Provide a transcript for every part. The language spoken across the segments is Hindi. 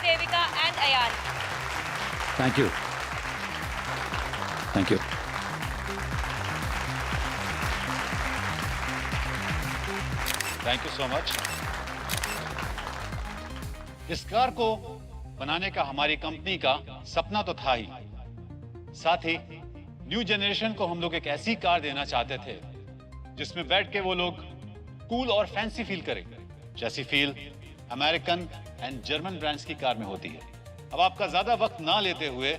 Devika and Ayan. Thank you. Thank you. Thank you so much. इस कार को बनाने का हमारी कंपनी का सपना तो था ही, साथ ही न्यू जनरेशन को हम लोग एक ऐसी कार देना चाहते थे जिसमें बैठ के वो लोग कूल और फैंसी फील करें, जैसी feel American and German brands की कार में होती है। अब आपका ज्यादा वक्त ना लेते हुए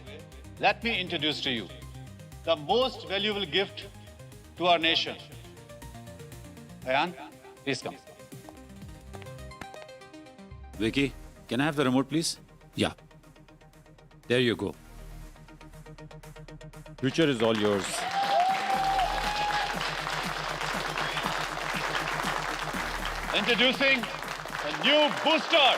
let me introduce to you the most valuable gift to our nation. Ayaan, please come. Vicky, can I have the remote, please? Yeah. There you go. Future is all yours. Introducing a new booster.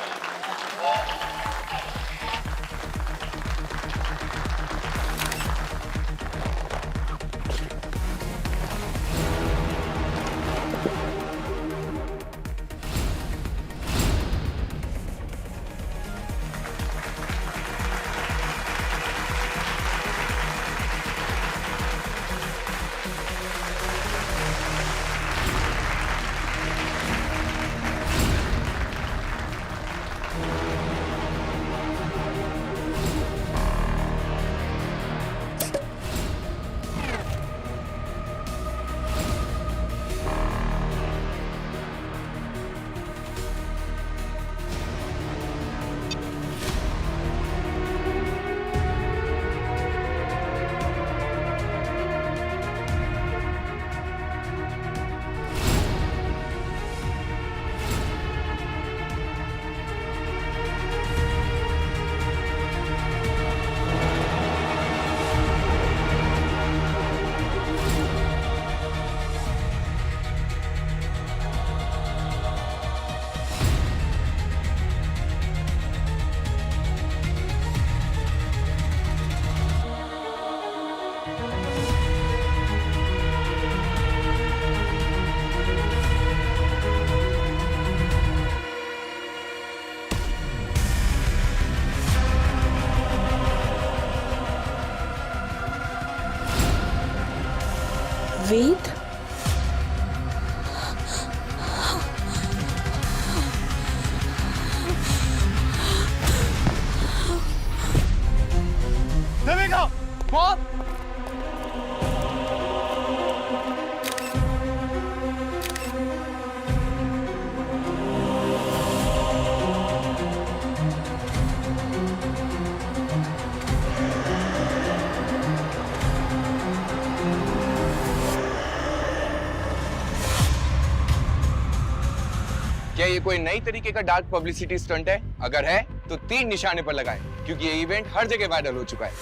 वेद, देविका, कौन? क्या ये कोई नई तरीके का डार्क पब्लिसिटी स्टंट है? अगर है तो 3 निशाने पर लगाएं, क्योंकि ये इवेंट हर जगह वायरल हो चुका है।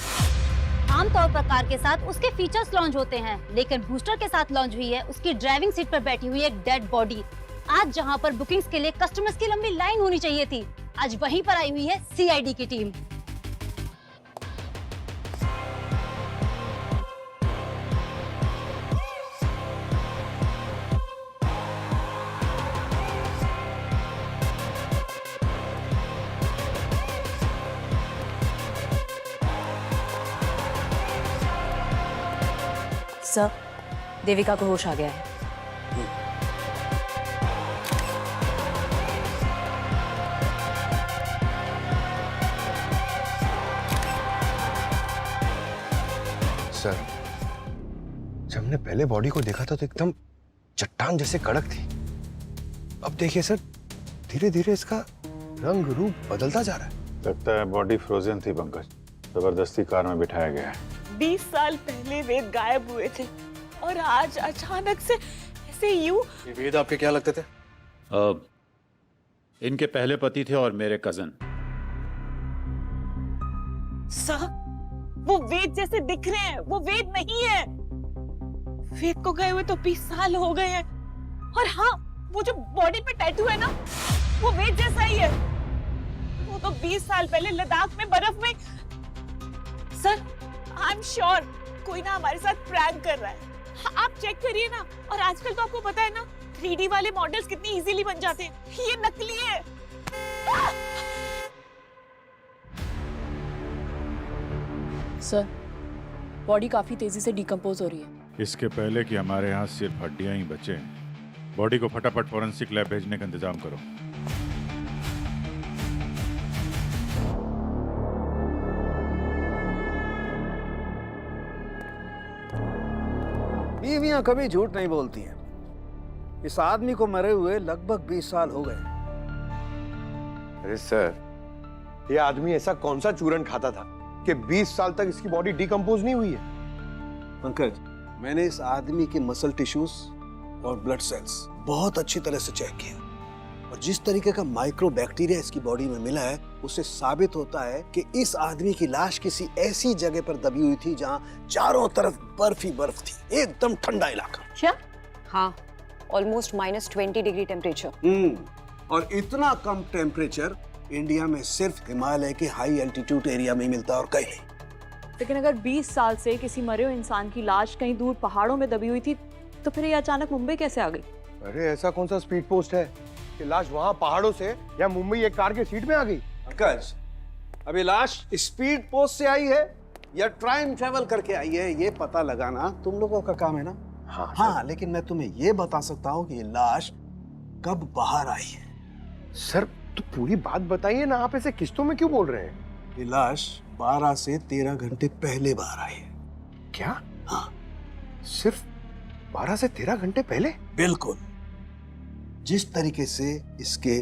आमतौर पर कार के साथ उसके फीचर्स लॉन्च होते हैं, लेकिन बूस्टर के साथ लॉन्च हुई है उसकी ड्राइविंग सीट पर बैठी हुई एक डेड बॉडी। आज जहां पर बुकिंग्स के लिए कस्टमर्स की लंबी लाइन होनी चाहिए थी, आज वहीं पर आई हुई है सीआईडी की टीम। सर, देविका को होश आ गया है। सर, जब हमने पहले बॉडी को देखा था तो एकदम चट्टान जैसे कड़क थी। अब देखिए सर, धीरे धीरे इसका रंग रूप बदलता जा रहा है। लगता है बॉडी फ्रोजन थी पंकज, जबरदस्ती कार में बिठाया गया है। 20 साल पहले वेद गायब हुए थे और आज अचानक से ऐसे यूं। वेद आपके क्या लगते थे? इनके पहले पति थे और मेरे कजन। सर, वो वेद जैसे दिख रहे हैं, वो वेद नहीं है। वेद को गए हुए तो 20 साल हो गए हैं। और हाँ, वो जो बॉडी पे टैटू है ना, वो वेद जैसा ही है। वो तो 20 साल पहले लद्दाख में बर्फ में। सर, आई एम श्योर कोई ना हमारे साथ प्रैंक कर रहा है। आप चेक करिए ना। और आजकल तो आपको पता है ना, 3D वाले मॉडल्स कितनी इजीली बन जाते हैं। ये नकली है। सर, बॉडी काफी तेजी से डिकम्पोज हो रही है। इसके पहले कि हमारे यहाँ सिर्फ हड्डियां ही बचे, बॉडी को फटाफट फॉरेंसिक लैब भेजने का इंतजाम करो। बीवियां कभी झूठ नहीं बोलती हैं। इस आदमी को मरे हुए लगभग 20 साल हो गए। अरे सर, ये आदमी ऐसा कौन सा चूरन खाता था कि 20 साल तक इसकी बॉडी डिकम्पोज नहीं हुई है? पंकज, मैंने इस आदमी के मसल टिश्यूज और ब्लड सेल्स बहुत अच्छी तरह से चेक किया, और जिस तरीके का माइक्रो बैक्टीरिया इसकी बॉडी में मिला है, उससे साबित होता है कि इस आदमी की लाश किसी ऐसी जगह पर दबी हुई थी जहां चारों तरफ बर्फ ही बर्फ थी, एकदम ठंडा इलाका। क्या? हाँ, ऑलमोस्ट -20 डिग्री टेम्परेचर। और इतना कम टेम्परेचर इंडिया में सिर्फ हिमालय के हाई एल्टीट्यूड एरिया में मिलता है और कहीं नहीं। लेकिन अगर 20 साल से किसी मरे हुए इंसान की लाश कहीं दूर पहाड़ों में दबी हुई थी, तो फिर ये अचानक मुंबई कैसे आ गई? अरे ऐसा कौन सा स्पीड पोस्ट है कि लाश वहां पहाड़ों से या मुंबई एक कार के सीट में आ गई? पंकज, अभी लाश स्पीड पोस्ट से आई है या टाइम ट्रेवल करके आई है, ये पता लगाना तुम लोगों का काम है ना। हाँ, लेकिन मैं तुम्हें ये बता सकता हूँ कि ये लाश कब बाहर आई है। सर, तो पूरी बात बताइए ना, आप ऐसे किस्तों में क्यों बोल रहे हैं? ये लाश 12 से 13 घंटे पहले बाहर आई है। क्या? हाँ, सिर्फ 12 से 13 घंटे पहले? बिल्कुल। जिस तरीके से इसके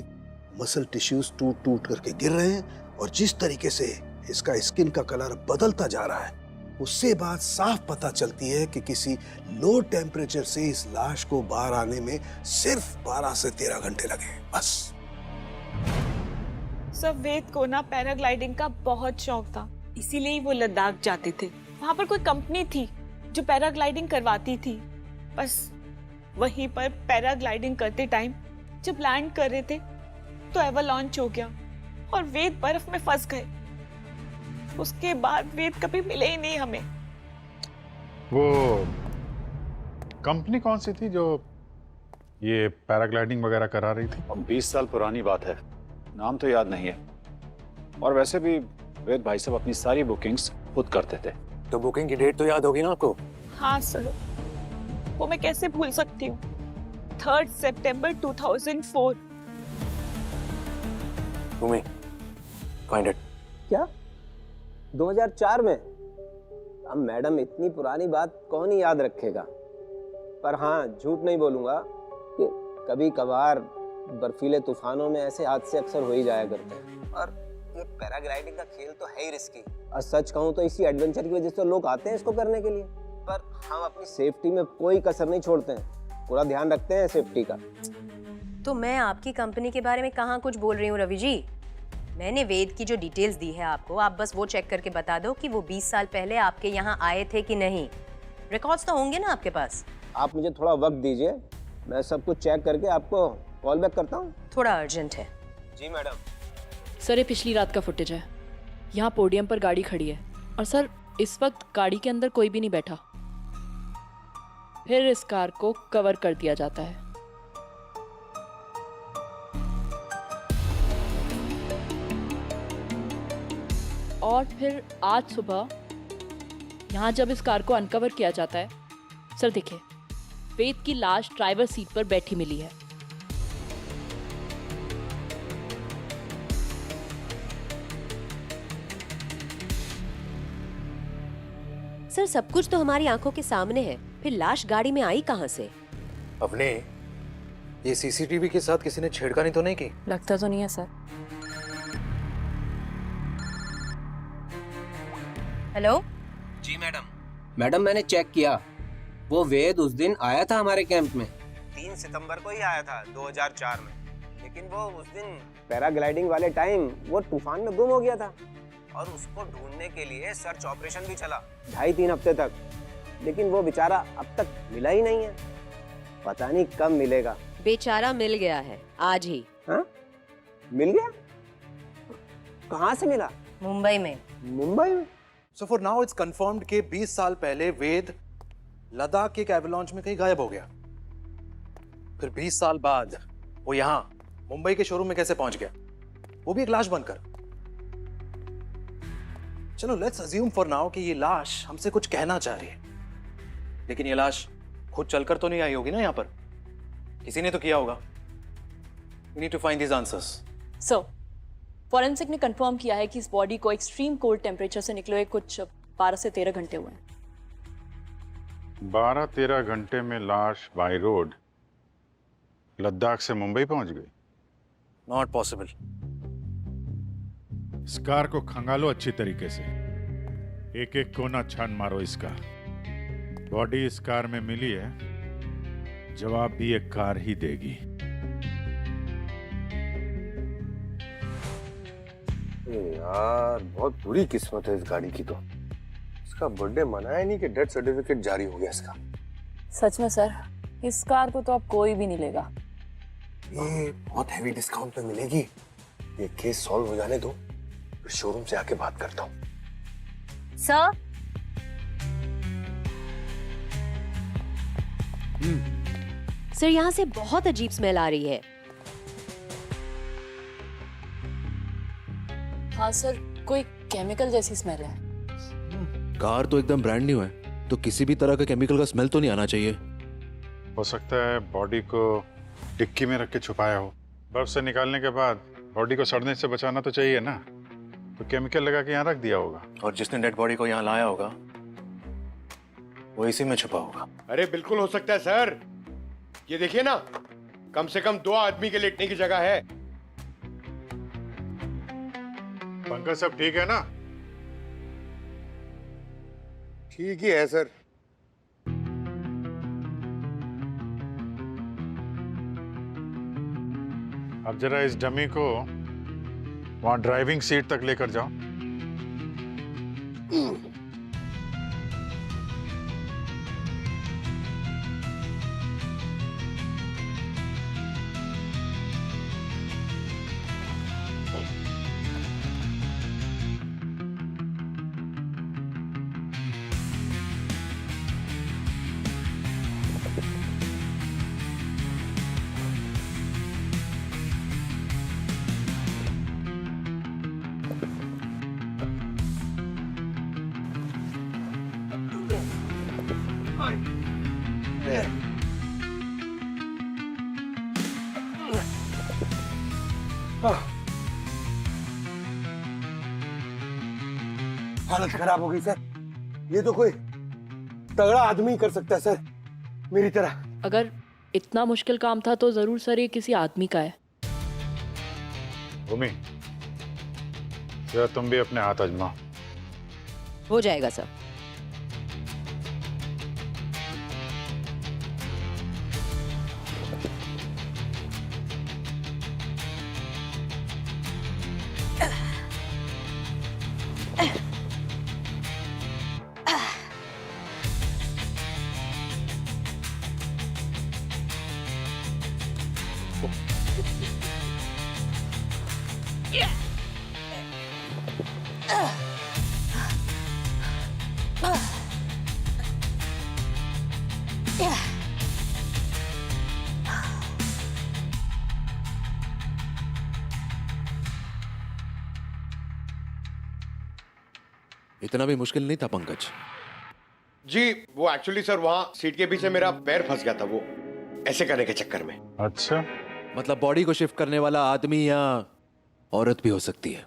मसल टिश्यूज टूट टूट करके गिर रहे हैं और जिस तरीके से इसका स्किन का कलर बदलता जा रहा है, उससे बात साफ पता चलती है कि किसी लो टेम्परेचर से इस लाश को बाहर आने में सिर्फ 12 से 13 घंटे लगे, बस। सब वेद को ना पैराग्लाइडिंग का बहुत शौक था, इसीलिए ही वो लद्दाख जाते थे। वहां पर कोई कंपनी थी जो पैराग्लाइडिंग करवाती थी। बस वहीं पर पैराग्लाइडिंग करते टाइम जब लैंड कर रहे थे तो एवलांच हो गया और वेद बर्फ में फंस गए। उसके बाद वेद कभी मिले ही नहीं हमें। वो कंपनी कौन सी थी जो ये पैराग्लाइडिंग वगैरह करा रही थी? अब 20 साल पुरानी बात है, नाम तो याद नहीं है। और वैसे भी वेद भाई साहब अपनी सारी बुकिंग्स खुद करते थे। तो बुकिंग की डेट तो याद होगी ना आपको? हाँ सर, वो मैं कैसे भूल सकती हूँ। 3 सितंबर 2004। तुम्हें फाइंड इट। क्या 2004 में? अब मैडम, इतनी पुरानी बात कौन ही याद रखेगा। पर हाँ, झूठ नहीं बोलूंगा कि कभी कभार बर्फीले तूफानों में ऐसे हादसे अक्सर हो ही जाया करते हैं। और ये पैराग्लाइडिंग का खेल तो है ही रिस्की, और सच कहूँ तो इसी एडवेंचर की वजह से लोग आते हैं इसको करने के लिए। पर हम अपनी सेफ्टी में कोई कसर नहीं छोड़ते हैं, पूरा ध्यान रखते हैं सेफ्टी का। तो मैं आपकी कंपनी के बारे में कहाँ कुछ बोल रही हूँ रवि जी। मैंने वेद की जो डिटेल्स दी है आपको, आप बस वो चेक करके बता दो कि वो 20 साल पहले आपके यहाँ आए थे कि नहीं। रिकॉर्ड्स तो होंगे ना आपके पास। आप मुझे थोड़ा वक्त दीजिए, मैं सब कुछ चेक करके आपको कॉल बैक करता हूँ। थोड़ा अर्जेंट है। जी मैडम। सर, ये पिछली रात का फुटेज है। यहाँ पोडियम पर गाड़ी खड़ी है और सर इस वक्त गाड़ी के अंदर कोई भी नहीं बैठा। फिर इस कार को कवर कर दिया जाता है। और फिर आज सुबह यहाँ जब इस कार को अनकवर किया जाता है, सर देखिए, वेद की लाश ड्राइवर सीट पर बैठी मिली है। सर, सब कुछ तो हमारी आंखों के सामने है, फिर लाश गाड़ी में आई कहाँ से? अपने ये सीसीटीवी के साथ किसी ने छेड़खानी तो नहीं की? लगता तो नहीं है सर। हेलो जी मैडम, मैंने चेक किया, वो वेद उस दिन आया था हमारे कैंप में। 3 सितंबर को ही आया था 2004 में, लेकिन वो उस दिन पैराग्लाइडिंग वाले टाइम वो तूफान में गुम हो गया था और उसको ढूंढने के लिए सर्च ऑपरेशन भी चला 2.5-3 हफ्ते तक, लेकिन वो बेचारा अब तक मिला ही नहीं है। पता नहीं कब मिलेगा। बेचारा मिल गया है आज ही। हाँ, मिल गया? कहाँ से मिला? मुंबई में। मुंबई में? So for now it's confirmed कि 20 साल पहले वेद लद्दाख के एक एवलांच में कहीं गायब हो गया। फिर 20 साल बाद वो यहाँ मुंबई के शोरूम में कैसे पहुंच गया, वो भी एक लाश बनकर? चलो लेट्स अज्यूम फॉर नाउ कि ये लाश हमसे कुछ कहना चाह रही है, लेकिन ये लाश खुद चलकर तो नहीं आई होगी ना यहाँ पर, किसी ने तो किया होगा। We need to find these answers. Sir, forensic ने कंफर्म किया है कि इस बॉडी को एक्सट्रीम कोल्ड टेम्परेचर से निकले हुए कुछ 12 से 13 घंटे हुए हैं। 12-13 घंटे में लाश बाय रोड लद्दाख से मुंबई पहुंच गई। Not possible. इस कार को खंगालो अच्छी तरीके से, एक एक कोना छान मारो इसका। बॉडी इस कार में मिली है, जवाब भी एक कार ही देगी। यार बहुत बुरी किस्मत है इस गाड़ी की तो। इसका बर्थडे मनाया नहीं कि डेथ सर्टिफिकेट जारी हो गया इसका। सच में सर, इस कार को तो अब कोई भी नहीं लेगा। ये बहुत हैवी डिस्काउंट पे मिलेगी। ये केस सॉल्व हो जाने दो, फिर शोरूम से आके बात करता हूँ। सर, सर यहाँ से बहुत अजीब स्मेल आ रही है। हाँ सर, कोई केमिकल जैसी स्मेल है। कार तो एकदम ब्रांड न्यू है, तो किसी भी तरह का केमिकल का स्मेल तो नहीं आना चाहिए। हो सकता है बॉडी को डिक्की में रख के छुपाया हो। बर्फ से निकालने के बाद बॉडी को सड़ने से बचाना तो चाहिए ना, तो केमिकल लगा के यहाँ रख दिया होगा। और जिसने डेड बॉडी को यहाँ लाया होगा वो इसी में छुपा होगा। अरे बिल्कुल हो सकता है सर, ये देखिए ना, कम से कम 2 आदमी के लेटने की जगह है। पंकज सब ठीक है ना? ठीक ही है सर। अब जरा इस डमी को वहां ड्राइविंग सीट तक लेकर जाओ। हालत खराब हो गई सर। ये तो कोई तगड़ा आदमी कर सकता है सर, मेरी तरह। अगर इतना मुश्किल काम था तो जरूर सर ये किसी आदमी का है। भूमि, जरा तुम भी अपने हाथ आजमाओ। हो जाएगा सर। इतना भी मुश्किल नहीं था पंकज जी, वो एक्चुअली सर वहां सीट के पीछे मेरा पैर फंस गया था, वो ऐसे करने के चक्कर में। अच्छा, मतलब बॉडी को शिफ्ट करने वाला आदमी या औरत भी हो सकती है।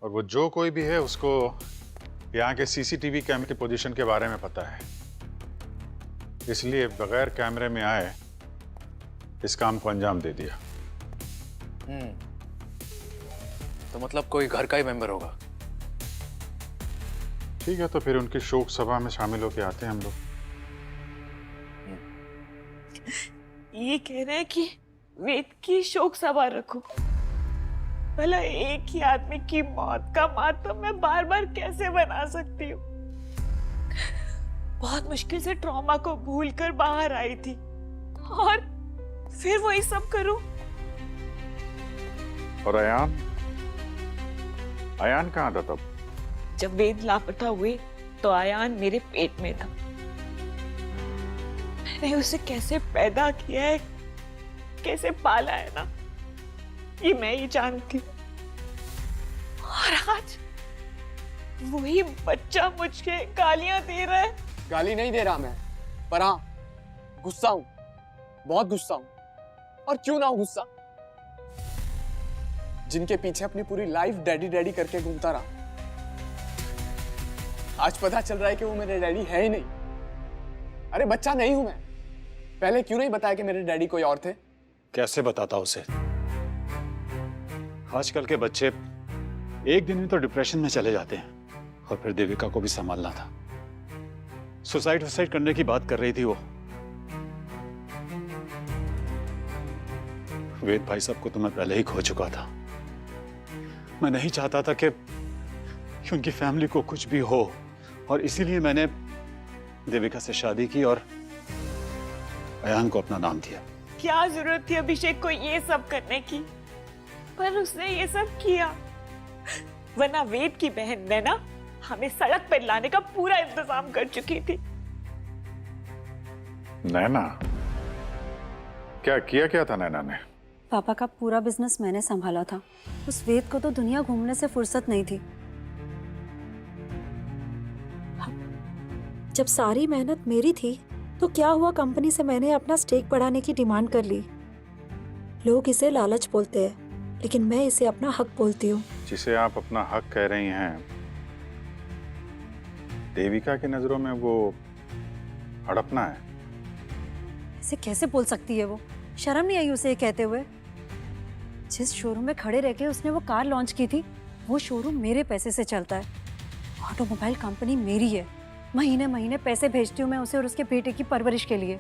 और वो जो कोई भी है उसको यहाँ के सीसीटीवी कैमरे की पोजीशन के बारे में पता है, इसलिए बगैर कैमरे में आए इस काम को अंजाम दे दिया। तो मतलब कोई घर का ही मेंबर होगा। ठीक है, तो फिर उनकी शोक सभा में शामिल होके आते हैं हम लोग। ये कह रहे हैं कि वेद की शोक सभा रखो। भला एक ही आदमी की मौत का मातम मैं बार बार कैसे बना सकती हूँ? बहुत मुश्किल से ट्रॉमा को भूलकर बाहर आई थी और फिर वही सब करूं। और अयान कहाँ था तब? जब वेद लापता हुए तो आयान मेरे पेट में था। मैंने उसे कैसे पैदा किया है, कैसे पाला है ना, ये मैं ही जानती हूँ। और आज वही बच्चा मुझे गालियां दे रहा है। गाली नहीं दे रहा मैं, पर हाँ गुस्सा हूं, बहुत गुस्सा हूं। और क्यों ना हूं गुस्सा, जिनके पीछे अपनी पूरी लाइफ डैडी डैडी करके घूमता रहा, आज पता चल रहा है कि वो मेरे डैडी है ही नहीं। अरे बच्चा नहीं हूं मैं, पहले क्यों नहीं बताया कि मेरे डैडी कोई और थे? कैसे बताता उसे? आजकल के बच्चे एक दिन में तो डिप्रेशन में चले जाते हैं, और फिर देविका को भी संभालना था। सुसाइड करने की बात कर रही थी वो। वेद भाई साहब को तो मैं पहले ही खो चुका था। मैं नहीं चाहता था कि उनकी फैमिली को कुछ भी हो, और इसीलिए मैंने देविका से शादी की और अयान को अपना नाम दिया। क्या जरूरत थी अभिषेक को ये सब करने की, पर उसने ये सब किया। वरना वेद की बहन नैना हमें सड़क पर लाने का पूरा इंतजाम कर चुकी थी। नैना? क्या किया था नैना ने? पापा का पूरा बिजनेस मैंने संभाला था। उस वेद को तो दुनिया घूमने से फुर्सत नहीं थी। जब सारी मेहनत मेरी थी तो क्या हुआ, कंपनी से मैंने अपना स्टेक बढ़ाने की डिमांड कर ली। लोग इसे लालच बोलते हैं, लेकिन मैं इसे अपना हक बोलती हूँ। जिसे आप अपना हक कह रही हैं, देविका की नजरों में वो हड़पना है। इसे कैसे बोल सकती है वो? शर्म नहीं आई उसे ये कहते हुए? जिस शोरूम में खड़े रह के उसने वो कार लॉन्च की थी, वो शोरूम मेरे पैसे से चलता है। ऑटोमोबाइल कंपनी मेरी है। महीने महीने पैसे भेजती हूँ मैं उसे और उसके बेटे की परवरिश के लिए।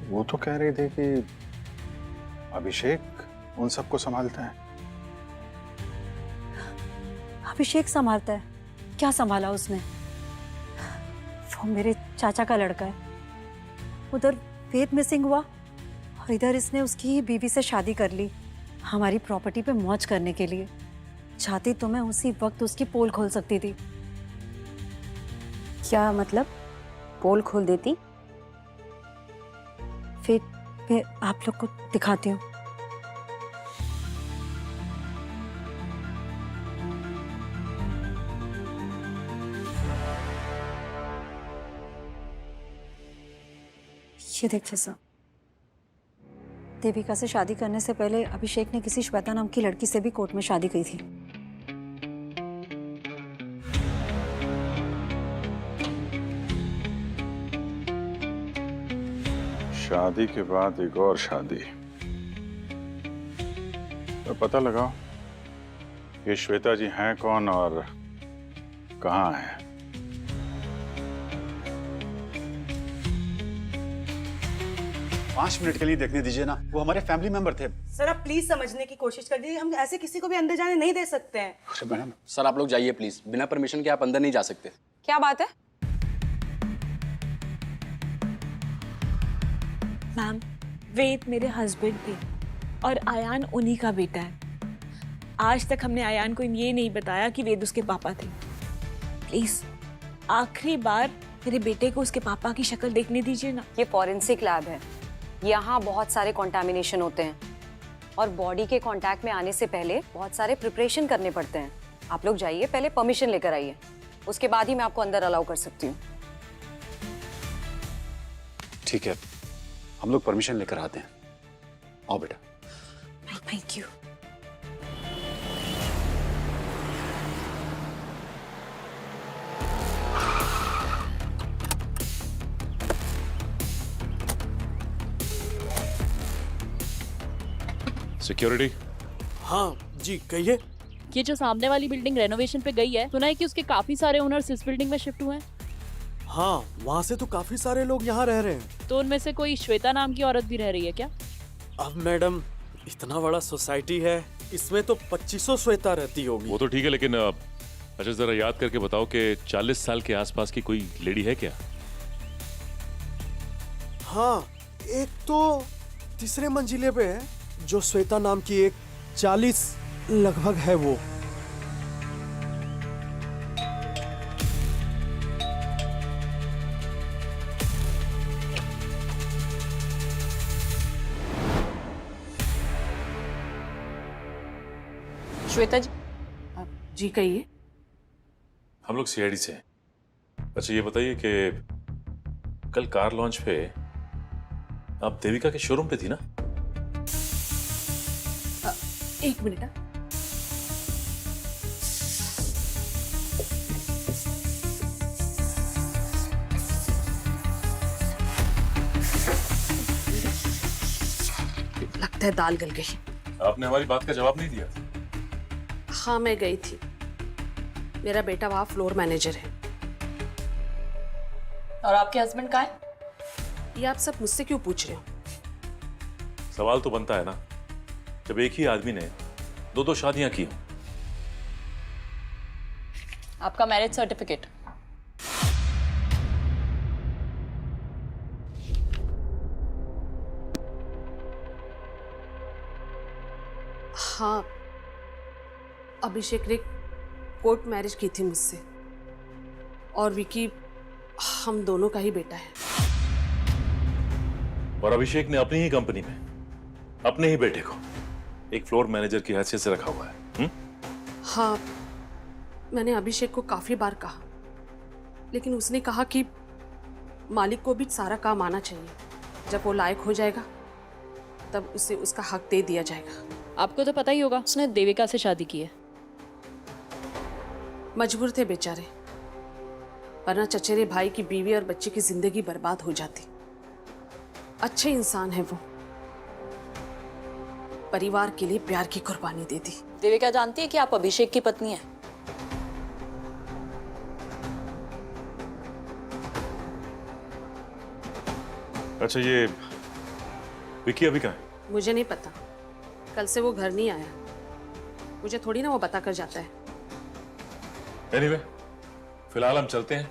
वो तो कह रहे थे कि अभिषेक उन सबको संभालता है। अभिषेक संभालता है? क्या संभाला उसने? वो मेरे चाचा का लड़का है। उधर वेद मिसिंग हुआ और इधर इसने उसकी ही बीवी से शादी कर ली, हमारी प्रॉपर्टी पे मौज करने के लिए। चाहती तो मैं उसी वक्त उसकी पोल खोल सकती थी। क्या मतलब? पोल खोल देती? फिर मैं आप लोग को दिखाती हूँ। ये देखिए सर, देविका से शादी करने से पहले अभिषेक ने किसी श्वेता नाम की लड़की से भी कोर्ट में शादी की थी। शादी के बाद एक और शादी। तो पता लगाओ ये श्वेता जी हैं कौन और कहाँ हैं। 5 मिनट के लिए देखने दीजिए ना, वो हमारे फैमिली मेंबर थे। सर आप प्लीज समझने की कोशिश कर दीजिए, हम ऐसे किसी को भी अंदर जाने नहीं दे सकते हैं। अरे मैडम। सर आप लोग जाइए प्लीज, बिना परमिशन के आप अंदर नहीं जा सकते। क्या बात है? मैम, वेद मेरे हस्बैंड थे और आयान उन्हीं का बेटा है। आज तक हमने आयान को ये नहीं बताया कि वेद उसके पापा थे। प्लीज आखिरी बार मेरे बेटे को उसके पापा की शक्ल देखने दीजिए ना। ये फॉरेंसिक लैब है, यहाँ बहुत सारे कॉन्टामिनेशन होते हैं और बॉडी के कांटेक्ट में आने से पहले बहुत सारे प्रिपरेशन करने पड़ते हैं। आप लोग जाइए, पहले परमिशन लेकर आइए, उसके बाद ही मैं आपको अंदर अलाउ कर सकती हूँ। ठीक है, हम लोग परमिशन लेकर आते हैं। आओ बेटा। Thank you. सिक्योरिटी। हाँ जी कहिए। ये जो सामने वाली बिल्डिंग रेनोवेशन पे गई है, सुना है कि उसके काफी सारे ओनर्स इस बिल्डिंग में शिफ्ट हुए हैं। हाँ, वहाँ से तो काफी सारे लोग यहाँ रह रहे हैं। तो उनमें से कोई श्वेता नाम की औरत भी रह रही है क्या? अब मैडम, इतना बड़ा सोसाइटी है, इसमें तो 2500 श्वेता रहती होगी। वो तो ठीक है, लेकिन अच्छा जरा याद करके बताओ कि 40 साल के आसपास की कोई लेडी है क्या? हाँ, एक तो तीसरे मंजिले पे है जो श्वेता नाम की एक 40 लगभग है वो। श्वेता जी। जी कहिए। हम लोग सीआईडी से हैं। अच्छा ये बताइए कि कल कार लॉन्च पे आप देविका के शोरूम पे थी ना? एक मिनट। लगता है दाल गल गई। आपने हमारी बात का जवाब नहीं दिया। हाँ मैं गई थी, मेरा बेटा वहां फ्लोर मैनेजर है। और आपके हस्बैंड कहाँ है? ये आप सब मुझसे क्यों पूछ रहे हो? सवाल तो बनता है ना, जब एक ही आदमी ने दो शादियां की हों। आपका मैरिज सर्टिफिकेट। हाँ, अभिषेक ने कोर्ट मैरिज की थी मुझसे, और विकी हम दोनों का ही बेटा है। और अभिषेक ने अपनी ही कंपनी में अपने ही बेटे को एक फ्लोर मैनेजर की हैसियत से रखा हुआ है। हाँ, मैंने अभिषेक को काफी बार कहा, लेकिन उसने कहा कि मालिक को भी सारा काम आना चाहिए। जब वो लायक हो जाएगा तब उसे उसका हक दे दिया जाएगा। आपको तो पता ही होगा उसने देविका से शादी की है। मजबूर थे बेचारे, वरना चचेरे भाई की बीवी और बच्चे की जिंदगी बर्बाद हो जाती। अच्छे इंसान है वो, परिवार के लिए प्यार की कुर्बानी दे दी। देविका जानती है कि आप अभिषेक की पत्नी हैं। अच्छा ये विकी अभी कहाँ है? मुझे नहीं पता, कल से वो घर नहीं आया। मुझे थोड़ी ना वो बता कर जाता है। एनीवे, फिलहाल हम चलते हैं।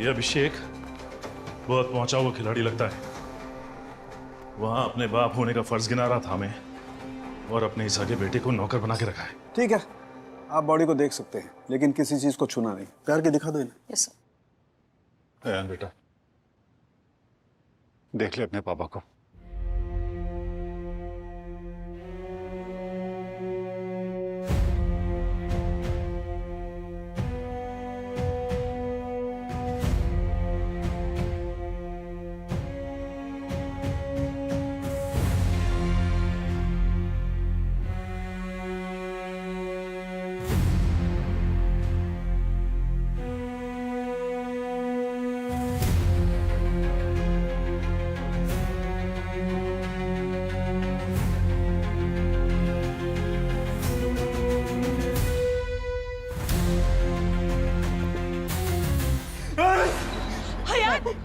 ये अभिषेक बहुत पहुंचा हुआ खिलाड़ी लगता है। वहां अपने बाप होने का फर्ज गिना रहा था हमें, और अपने इस आगे बेटे को नौकर बना के रखा है। ठीक है, आप बॉडी को देख सकते हैं, लेकिन किसी चीज को छूना नहीं। प्यार के दिखा दो इन्हें। Yes sir. अयान बेटा, देख ले अपने पापा को।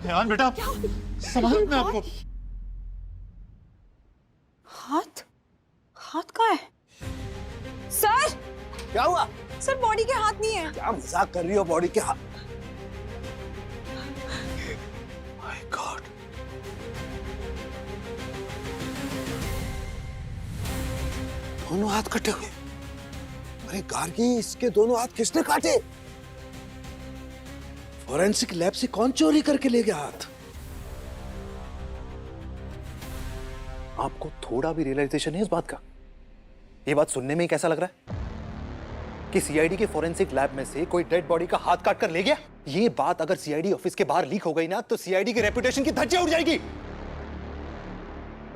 अयान बेटा, संभाल मैं आपको। हाथ? हाथ कहाँ है? सर क्या हुआ? सर बॉडी के हाथ नहीं है। क्या मजाक कर रही हो? बॉडी के हाथ? माय गॉड, दोनों हाथ कटे हुए। अरे गार्गी, इसके दोनों हाथ किसने काटे? फॉरेंसिक लैब से कौन चोरी करके ले गया हाथ? आपको थोड़ा भी रियलाइजेशन है इस बात का? ये बात सुनने में ही कैसा लग रहा है कि सीआईडी के फॉरेंसिक लैब में से कोई डेड बॉडी का हाथ काट कर ले गया? ये बात अगर सीआईडी ऑफिस के बाहर लीक हो गई ना, तो सीआईडी की रेपुटेशन की धज्जियां उड़ जाएगी।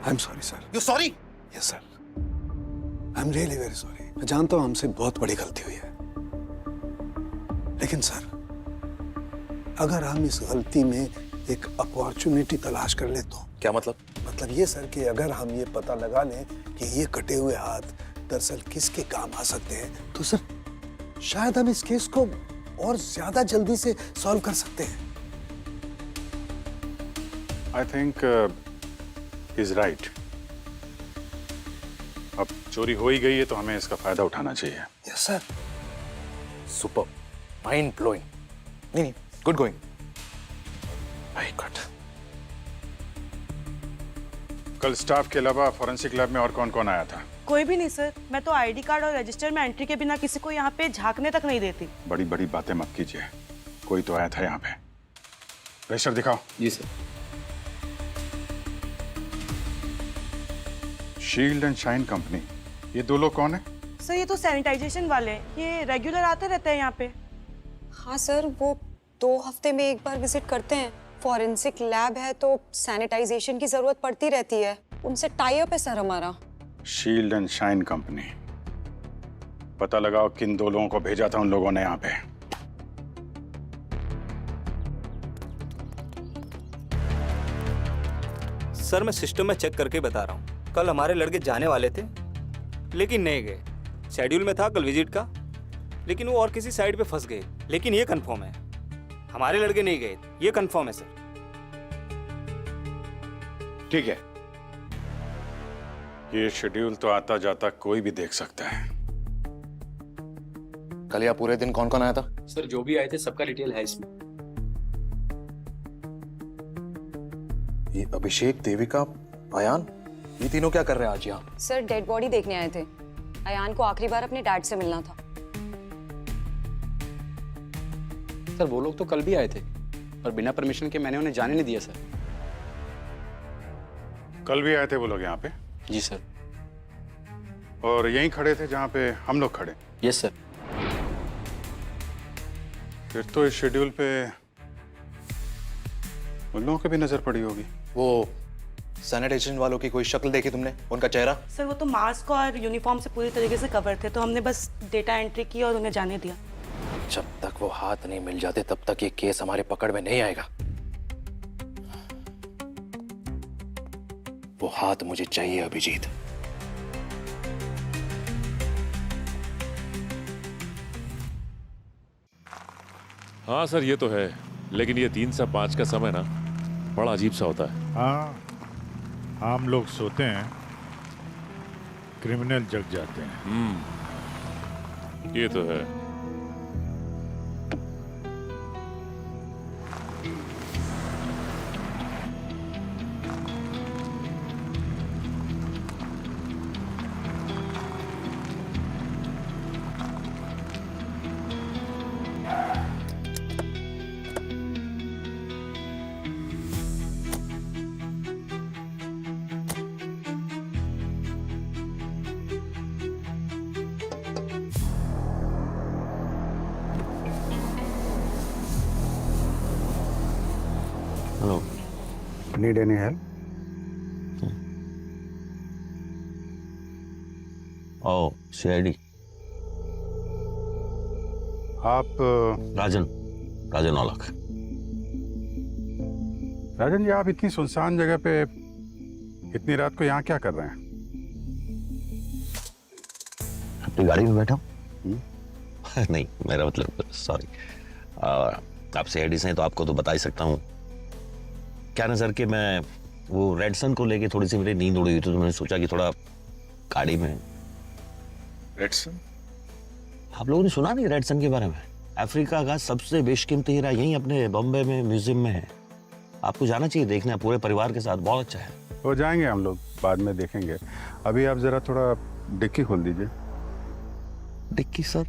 I am sorry sir. You sorry? Yes sir, I am really very sorry. मैं जानता हूं हमसे बहुत बड़ी गलती हुई है, लेकिन सर अगर हम इस गलती में एक अपॉर्चुनिटी तलाश कर ले तो। क्या मतलब? मतलब ये सर कि अगर हम ये पता लगा लें कि ये कटे हुए हाथ दरअसल किसके काम आ सकते हैं, तो सर शायद हम इस केस को और ज्यादा जल्दी से सॉल्व कर सकते हैं। I think he is right. अब चोरी हो ही गई है तो हमें इसका फायदा उठाना चाहिए। Yes sir. Super, mind blowing. नहीं, गुड गोइंग। Very good. कल स्टाफ के अलावा फॉरेंसिक लैब में और कौन कौन आया था? कोई भी नहीं सर, मैं तो आईडी कार्ड और रजिस्टर में एंट्री के बिना किसी को यहाँ पे झांकने तक नहीं देती। बड़ी बड़ी बातें मत कीजिए, कोई तो आया था यहाँ पे। रजिस्टर दिखाओ। जी sir. Shield and shine company, ये दो लोग कौन है? सर ये तो सैनिटाइजेशन वाले हैं, ये रेगुलर आते रहते हैं यहाँ पे। हाँ सर, वो 2 हफ्ते में एक बार विजिट करते हैं। फॉरेंसिक लैब है तो सैनिटाइजेशन की जरूरत पड़ती रहती है, उनसे टाई अप है सर हमारा। शील्ड एंड शाइन कंपनी, पता लगाओ किन दो लोगों को भेजा था उन लोगों ने यहाँ पे। सर मैं सिस्टम में चेक करके बता रहा हूँ। कल हमारे लड़के जाने वाले थे लेकिन नहीं गए। शेड्यूल में था कल विजिट का, लेकिन वो और किसी साइड पे फंस गए। लेकिन ये कंफर्म है हमारे लड़के नहीं गए, ये कंफर्म है सर। ठीक है, ये शेड्यूल तो आता जाता कोई भी देख सकता है। कल यहाँ पूरे दिन कौन कौन आया था? सर जो भी आए थे सबका डिटेल है इसमें। ये अभिषेक, देविका, अयान, ये तीनों क्या कर रहे हैं आज यहाँ? सर डेड बॉडी देखने आए थे। अयान को आखिरी बार अपने डैड से मिलना था। सर वो लोग तो कल भी आए थे और बिना परमिशन के मैंने उन्हें जाने नहीं दिया सर। कल भी आए थे वो लोग यहाँ पे? जी सर। और यहीं खड़े थे जहाँ पे हम लोग खड़े? Yes sir. फिर तो इस शेड्यूल पे उन लोगों की भी नजर पड़ी होगी। वो सैनिटाइजेशन वालों की कोई शक्ल देखी तुमने, उनका चेहरा? सर वो तो मास्क और यूनिफॉर्म से पूरी तरीके से कवर थे, तो हमने बस डेटा एंट्री की और उन्हें जाने दिया। जब तक वो हाथ नहीं मिल जाते तब तक ये केस हमारे पकड़ में नहीं आएगा। वो हाथ मुझे चाहिए अभिजीत। हाँ सर ये तो है, लेकिन ये 3 से 5 का समय ना बड़ा अजीब सा होता है। हाँ, आम लोग सोते हैं, क्रिमिनल जग जाते हैं। ये तो है। Hello. Need any help? Oh, CID. आप राजन औलख। राजन जी, आप इतनी सुनसान जगह पे इतनी रात को यहाँ क्या कर रहे हैं? अपनी गाड़ी में बैठा हूँ। नहीं, मेरा मतलब सॉरी। आप CID से हैं तो आपको तो बता ही सकता हूँ। क्या नजर के मैं वो रेडसन को लेके थोड़ी सी मेरी नींद उड़ी हुई, तो मैंने सोचा कि थोड़ा गाड़ी में। रेडसन? आप लोगों ने सुना नहीं रेडसन के बारे में? अफ्रीका का सबसे बेशकीमती हीरा यहीं अपने बॉम्बे में म्यूजियम में है। आपको जाना चाहिए देखने, पूरे परिवार के साथ, बहुत अच्छा है। हो जाएंगे हम लोग, बाद में देखेंगे। अभी आप जरा थोड़ा डिक्की खोल दीजिए। Dicky sir?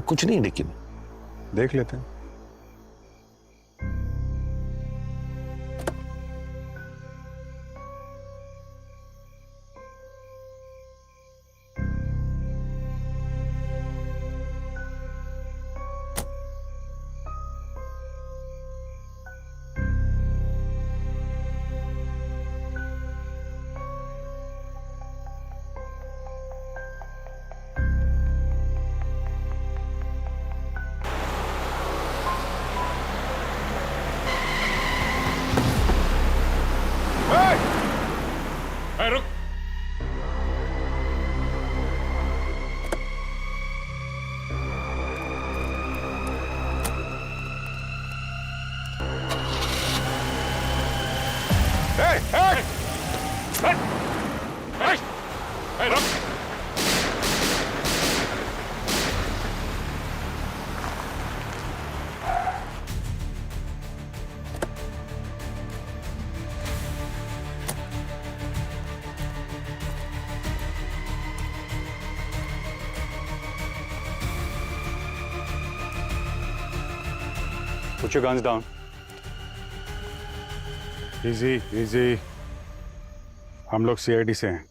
कुछ नहीं है डिक्की में। देख लेते हैं। रुक। Put your guns down. Easy, easy. हम लोग सीआईडी से हैं।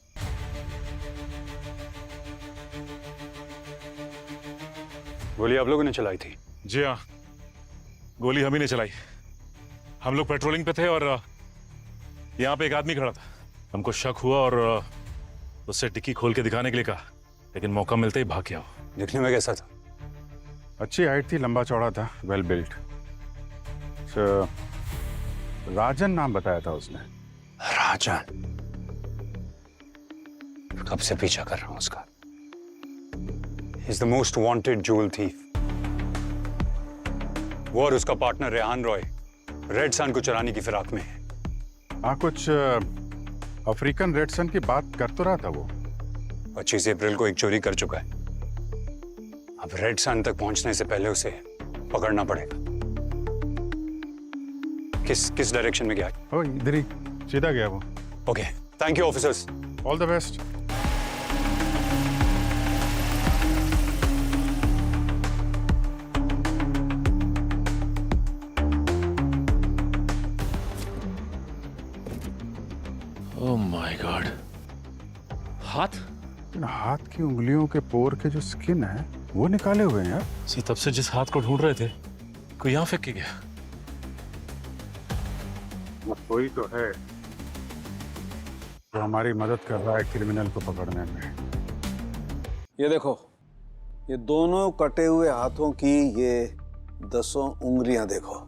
गोली आप लोगों ने चलाई थी? जी हाँ, गोली हम ही ने चलाई। हम लोग पेट्रोलिंग पे थे और यहाँ पे एक आदमी खड़ा था। हमको शक हुआ और उससे डिक्की खोल के दिखाने के लिए कहा, लेकिन मौका मिलते ही भाग गया वो। दिखने में कैसा था? अच्छी हाइट थी, लंबा चौड़ा था, वेल बिल्ट। राजन नाम बताया था उसने। राजन? कब से पीछा कर रहा हूं उसका। He's the most wanted jewel thief. वो और उसका partner Rehan Roy red sun को चुराने की फिराक में है। हाँ, कुछ अफ्रीकन रेड सन की बात कर तो रहा था वो। 25 अप्रैल को एक चोरी कर चुका है। अब रेड सन तक पहुंचने से पहले उसे पकड़ना पड़ेगा। किस डायरेक्शन में गया? ओ, इधर ही सीधा गया वो। Okay, thank you officers, all the best. Oh my God, हाथ? हाथ की उंगलियों के पोर के जो स्किन है वो निकाले हुए हैं यार। सर, तब से जिस हाथ को ढूंढ रहे थे कोई यहाँ फेंक के गया। कोई तो है जो हमारी मदद कर रहा है क्रिमिनल को पकड़ने में। ये देखो, ये दोनों कटे हुए हाथों की ये 10 उंगलियां देखो।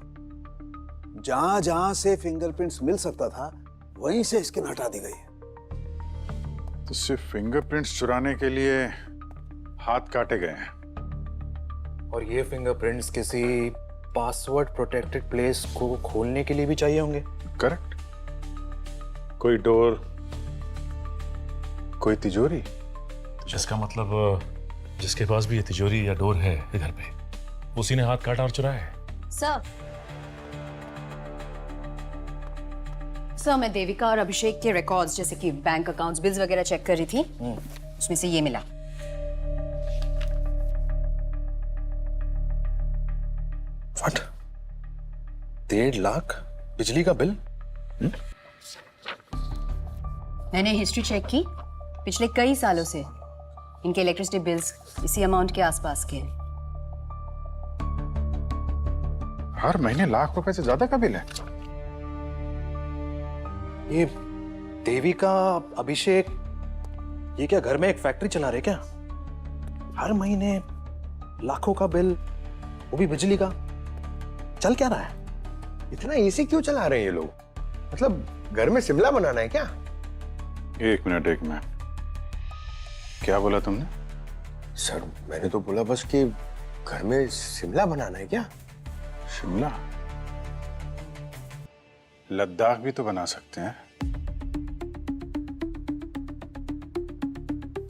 जहां जहां से फिंगरप्रिंट्स मिल सकता था वहीं से स्किन हटा दी गई है। तो सिर्फ फिंगरप्रिंट्स चुराने के लिए हाथ काटे गए हैं। और ये फिंगरप्रिंट्स किसी पासवर्ड प्रोटेक्टेड प्लेस को खोलने के लिए भी चाहिए होंगे। करेक्ट। कोई डोर, कोई तिजोरी। जिसका मतलब जिसके पास भी ये तिजोरी या डोर है इधर पे, उसी ने हाथ काटा और चुराया है। सर, मैं देविका और अभिषेक के रिकॉर्ड्स जैसे कि बैंक अकाउंट्स, बिल्स वगैरह चेक कर रही थी। उसमें से ये मिला। व्हाट? 1.5 लाख बिजली का बिल? मैंने हिस्ट्री चेक की, पिछले कई सालों से इनके इलेक्ट्रिसिटी बिल्स इसी अमाउंट के आसपास के हैं। हर महीने लाख रुपए से ज्यादा का बिल है। ये देविका, अभिषेक, ये क्या घर में एक फैक्ट्री चला रहे क्या? हर महीने लाखों का बिल, वो भी बिजली का। चल क्या रहा है? इतना एसी क्यों चला रहे हैं ये लोग? मतलब घर में शिमला बनाना है क्या? एक मिनट। क्या बोला तुमने? सर, मैंने तो बोला बस कि घर में शिमला बनाना है क्या? शिमला? लद्दाख भी तो बना सकते हैं।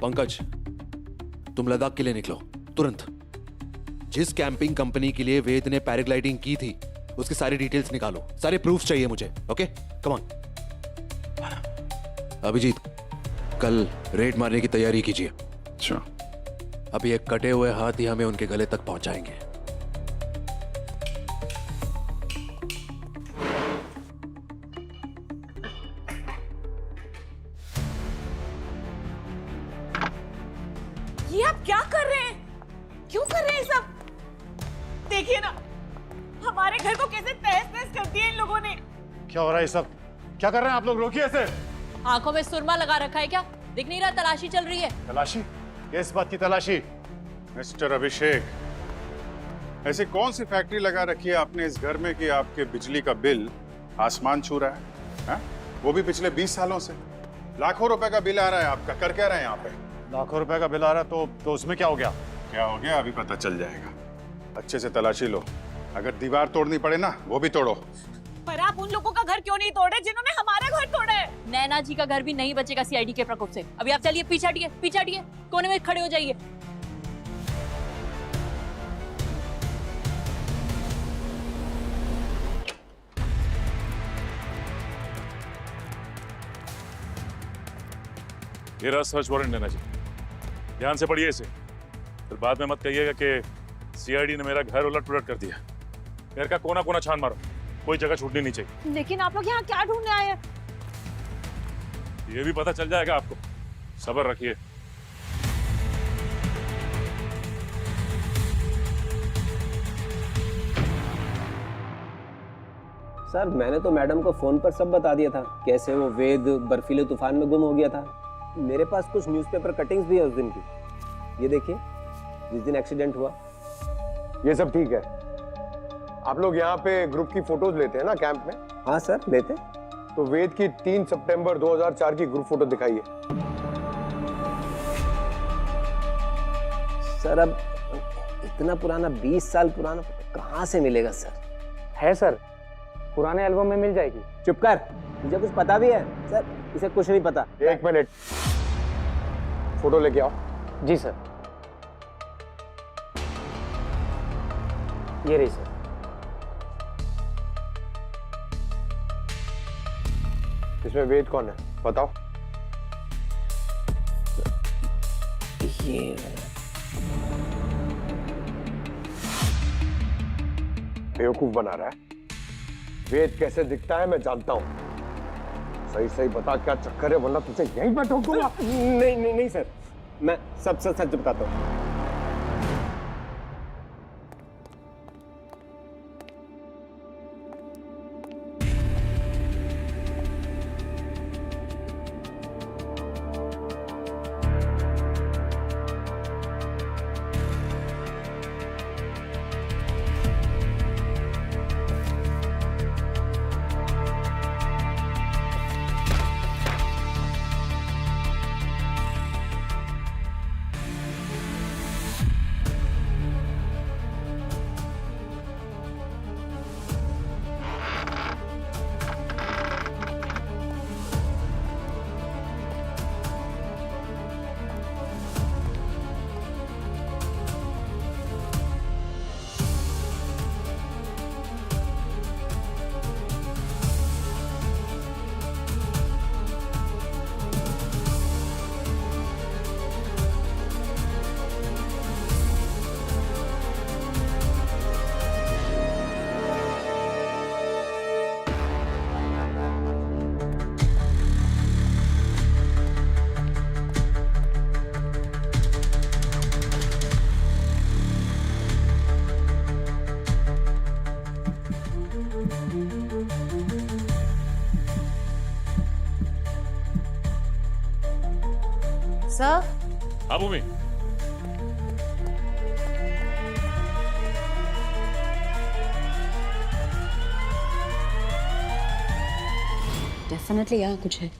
पंकज, तुम लद्दाख के लिए निकलो तुरंत। जिस कैंपिंग कंपनी के लिए वेद ने पैराग्लाइडिंग की थी उसकी सारी डिटेल्स निकालो, सारे प्रूफ्स चाहिए मुझे। Okay, come on. अभिजीत, कल रेड मारने की तैयारी कीजिए। अच्छा। अभी एक कटे हुए हाथ ही हमें उनके गले तक पहुंचाएंगे। ये आप क्या कर रहे हैं? क्यों कर रहे हैं सब? देखिए ना, हमारे घर को कैसे तहस नहस कर दिया इन लोगों ने। क्या हो रहा है सब? क्या कर रहे हैं आप लोग? रोकिए इसे। आंखों में सुरमा लगा रखा है क्या? दिख नहीं रहा तलाशी चल रही है? तलाशी? किस बात की तलाशी? मिस्टर अभिषेक, ऐसी कौन सी फैक्ट्री लगा रखी है आपने इस घर में कि आपके बिजली का बिल आसमान छू रहा है? हा? वो भी पिछले 20 सालों से। लाखों रुपए का बिल आ रहा है आपका। कर क्या रहे हैं यहाँ पे? लाखों रुपए का बिल आ रहा है तो उसमें क्या हो गया? क्या हो गया अभी पता चल जाएगा। अच्छे से तलाशी लो। अगर दीवार तोड़नी पड़े ना, वो भी तोड़ो। पर आप उन लोगों का घर क्यों नहीं तोड़े जिन्होंने हमारा घर तोड़ा है? नैना जी का घर भी नहीं बचेगा सीआईडी के प्रकोप से। अभी आप चलिए, पीछे हटिए, कोने में खड़े हो जाइए। ये रहा सर्च वारंट नैना जी, ध्यान से पढ़िए इसे। फिर बाद में मत कहिएगा कि सीआईडी ने मेरा घर उलट पुलट कर दिया। घर का कोना कोना छान मारो, कोई जगह छूटनी नहीं चाहिए। लेकिन आप लोग यहाँ क्या ढूंढने आए हैं? ये भी पता चल जाएगा आपको। सब्र रखिए। सर मैंने तो मैडम को फोन पर सब बता दिया था, कैसे वो वेद बर्फीले तूफान में गुम हो गया था। मेरे पास कुछ न्यूज़पेपर कटिंग्स भी है उस दिन की। ये देखिए, जिस दिन एक्सीडेंट हुआ। ये सब ठीक है। आप लोग यहाँ पे ग्रुप की फोटोज लेते हैं ना कैंप में? हाँ सर लेते। तो वेद की 3 सितंबर 2004 की ग्रुप फोटो दिखाइए। सर अब इतना पुराना 20 साल पुराना कहाँ से मिलेगा सर? है सर, पुराने एल्बम में मिल जाएगी। चुप कर, मुझे कुछ पता भी है सर, इसे कुछ नहीं पता। 1 मिनट, फोटो लेके आओ। जी सर। ये रही सर। इसमें वेद कौन है बताओ? ये बेवकूफ बना रहा है। वेद कैसे दिखता है मैं जानता हूं। सही सही बता क्या चक्कर है, वरना तुझे यहीं पर ठोक दूंगा। नहीं नहीं नहीं सर, मैं सब सच सच बताता हूँ। सर। हाँ भूमि। डेफिनेटली यहाँ कुछ है।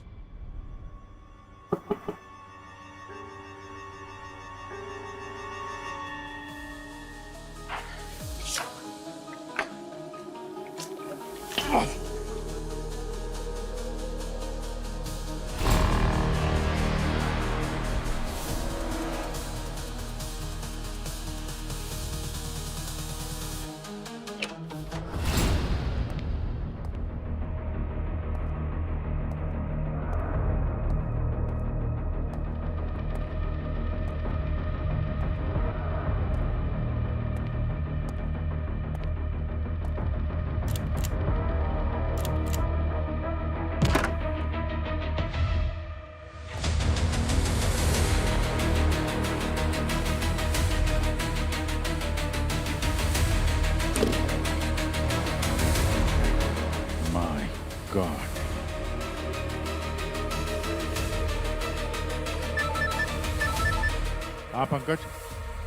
हाँ पंकज।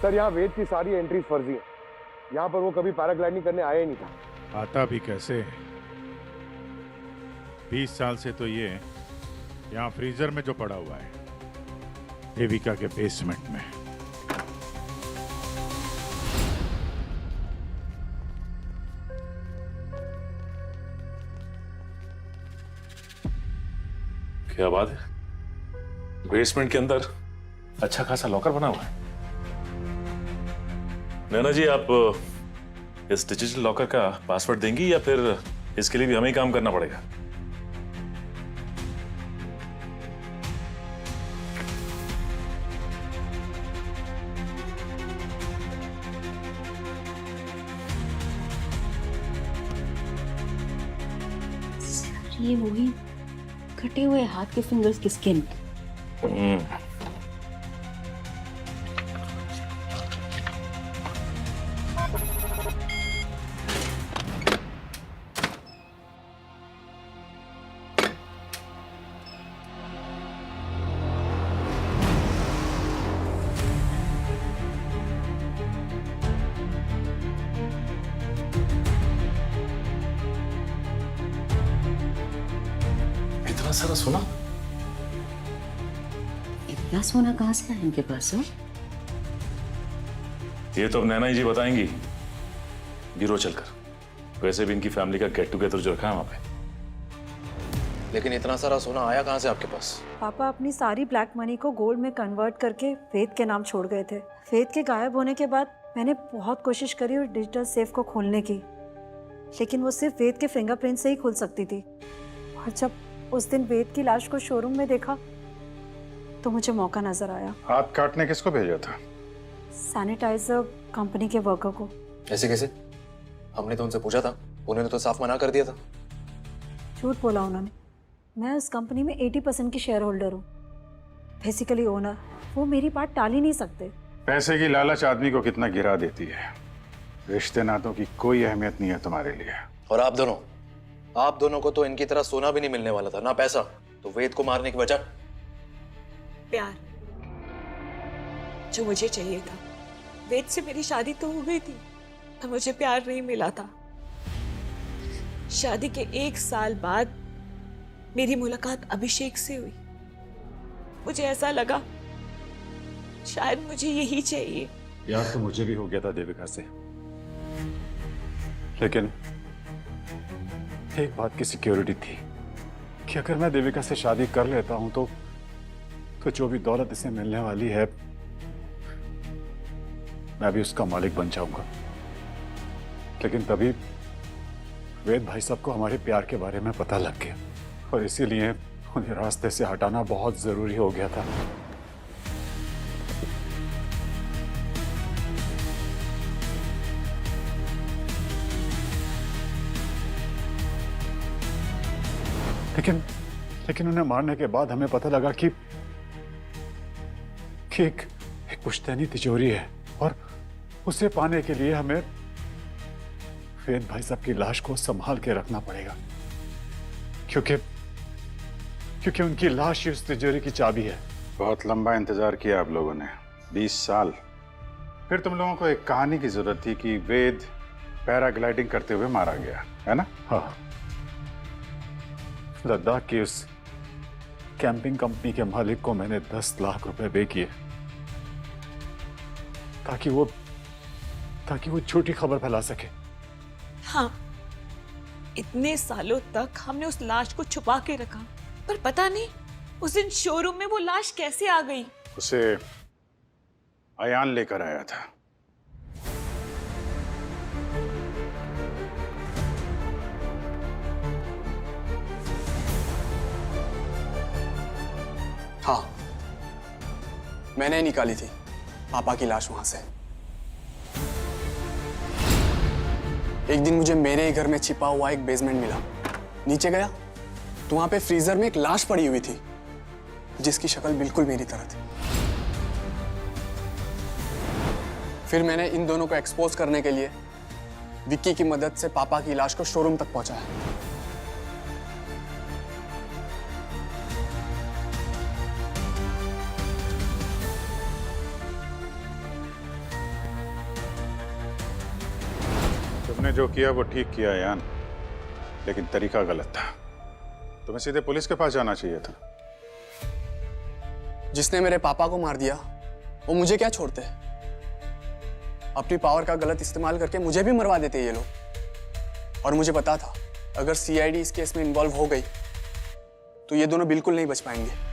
सर यहाँ वेद की सारी एंट्रीज फर्जी हैं। यहाँ पर वो कभी पैराग्लाइडिंग करने आया ही नहीं था। आता भी कैसे? 20 साल से तो ये यहाँ फ्रीजर में जो पड़ा हुआ है, देविका के बेसमेंट में। क्या बात है, बेसमेंट के अंदर अच्छा खासा लॉकर बना हुआ है। नैना जी, आप इस डिजिटल लॉकर का पासवर्ड देंगी या फिर इसके लिए भी हमें ही काम करना पड़ेगा? ये वही कटे हुए हाथ के फिंगर्स की स्किन। इतना सारा सोना? इतना सोना कहाँ से आया इनके पास? हो ये तो अब नैना ही जी बताएंगी ब्यूरो चलकर। वैसे भी इनकी फैमिली का गेट टुगेदर जो रखा है वहां पे। लेकिन इतना सारा सोना आया कहाँ से आपके पास? पापा अपनी सारी ब्लैक मनी को गोल्ड में कन्वर्ट करके वेद के नाम छोड़ गए थे। वेद के गायब होने के बाद मैंने बहुत कोशिश करी और डिजिटल सेफ को खोलने की, लेकिन वो सिर्फ वेद के फिंगरप्रिंट से ही खुल सकती थी। और जब उस दिन वेद की लाश को शोरूम में देखा तो मुझे मौका नजर आया। हाथ काटने किसको भेजा था? सैनिटाइजर कंपनी के वर्कर को। ऐसे कैसे? हमने तो उनसे पूछा था, उन्होंने तो साफ मना कर दिया था। झूठ बोला उन्होंने। मैं उस कंपनी में 80% की शेयर होल्डर हूँ, बेसिकली ओनर। वो मेरी बात टाल ही नहीं सकते। पैसे की लालच आदमी को कितना गिरा देती है। रिश्ते नातों की कोई अहमियत नहीं है तुम्हारे लिए। और आप दोनों को तो इनकी तरह सोना भी नहीं मिलने वाला था, ना पैसा। तो वेद को मारने की वजह? प्यार जो मुझे चाहिए था। वेद से मेरी शादी तो हो गई थी, पर मुझे प्यार नहीं मिला था। शादी के 1 साल बाद मेरी मुलाकात अभिषेक से हुई। मुझे ऐसा लगा शायद मुझे यही चाहिए। यार तो मुझे भी हो गया था देविका से, लेकिन एक बात की सिक्योरिटी थी कि अगर मैं देविका से शादी कर लेता हूं तो जो भी दौलत इसे मिलने वाली है मैं भी उसका मालिक बन जाऊंगा। लेकिन तभी वेद भाई साहब को हमारे प्यार के बारे में पता लग गया और इसीलिए उन्हें रास्ते से हटाना बहुत जरूरी हो गया था। लेकिन उन्हें मारने के बाद हमें पता लगा कि एक पुश्तैनी तिजोरी है और उसे पाने के लिए हमें वेद भाई साहब की लाश को संभाल के रखना पड़ेगा, क्योंकि उनकी लाश ही उस तिजोरी की चाबी है। बहुत लंबा इंतजार किया आप लोगों ने, 20 साल। फिर तुम लोगों को एक कहानी की जरूरत थी कि वेद पैराग्लाइडिंग करते हुए मारा गया, है ना? हाँ। लद्दाख की उस कैंपिंग कंपनी के मालिक को मैंने 10 लाख रुपए पे किए ताकि वो झूठी खबर फैला सके। हाँ, इतने सालों तक हमने उस लाश को छुपा के रखा, पर पता नहीं उस दिन शोरूम में वो लाश कैसे आ गई। उसे अयान लेकर आया था। हाँ, मैंने निकाली थी पापा की लाश वहां से। एक दिन मुझे मेरे ही घर में छिपा हुआ एक बेसमेंट मिला। नीचे गया तो वहां पे फ्रीजर में एक लाश पड़ी हुई थी जिसकी शक्ल बिल्कुल मेरी तरह थी। फिर मैंने इन दोनों को एक्सपोज करने के लिए विक्की की मदद से पापा की लाश को शोरूम तक पहुंचाया। तुमने जो किया वो ठीक किया यान, लेकिन तरीका गलत था। तुम्हें सीधे पुलिस के पास जाना चाहिए था। जिसने मेरे पापा को मार दिया वो मुझे क्या छोड़ते? अपनी पावर का गलत इस्तेमाल करके मुझे भी मरवा देते ये लोग। और मुझे पता था अगर सीआईडी इस केस में इन्वॉल्व हो गई तो ये दोनों बिल्कुल नहीं बच पाएंगे।